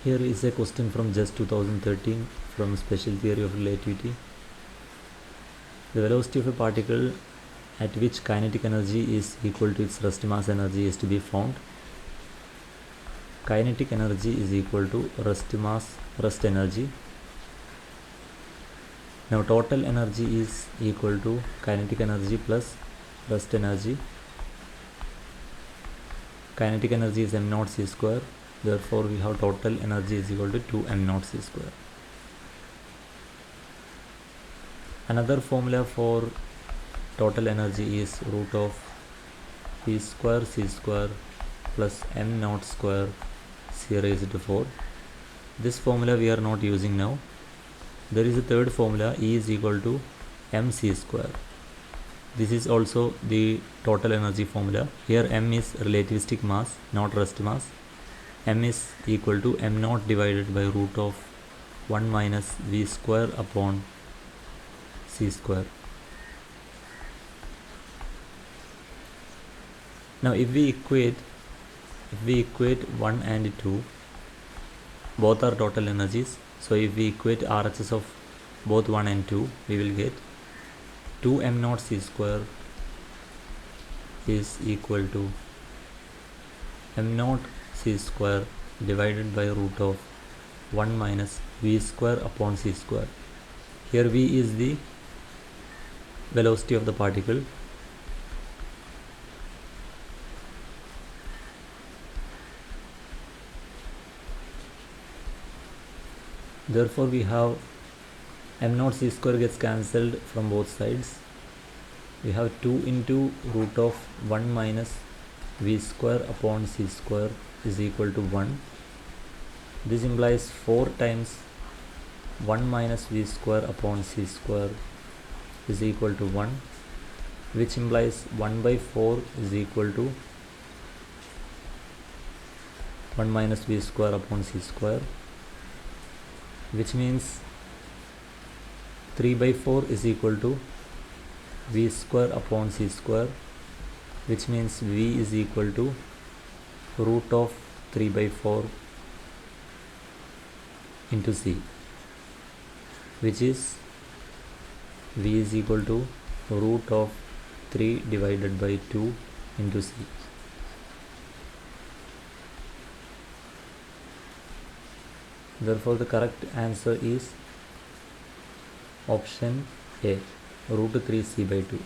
Here is a question from JEST 2013 from Special Theory of Relativity. The velocity of a particle at which kinetic energy is equal to its rest mass energy is to be found. Kinetic energy is equal to rest energy. Now total energy is equal to kinetic energy plus rest energy. Kinetic energy is m0 c square. Therefore, we have total energy is equal to 2m0 c square. Another formula for total energy is root of p square c square plus m0 square c raised to 4. This formula we are not using now. There is a third formula, E is equal to mc square. This is also the total energy formula. Here m is relativistic mass, not rest mass. M is equal to m0 divided by root of 1 minus v square upon c square. Now if we equate 1 and 2, both are total energies. So if we equate RHS of both 1 and 2, we will get 2m0 c square is equal to m0 c square divided by root of 1 minus v square upon c square. Here v is the velocity of the particle. Therefore we have m0 c square gets cancelled from both sides. We have 2 into root of 1 minus v square upon c square is equal to 1. This implies 4 times 1 minus v square upon c square is equal to 1, which implies 1 by 4 is equal to 1 minus v square upon c square, which means 3 by 4 is equal to v square upon c square, which means v is equal to root of 3 by 4 into c, which is v is equal to root of 3 divided by 2 into c. Therefore the correct answer is option A, root 3c by 2.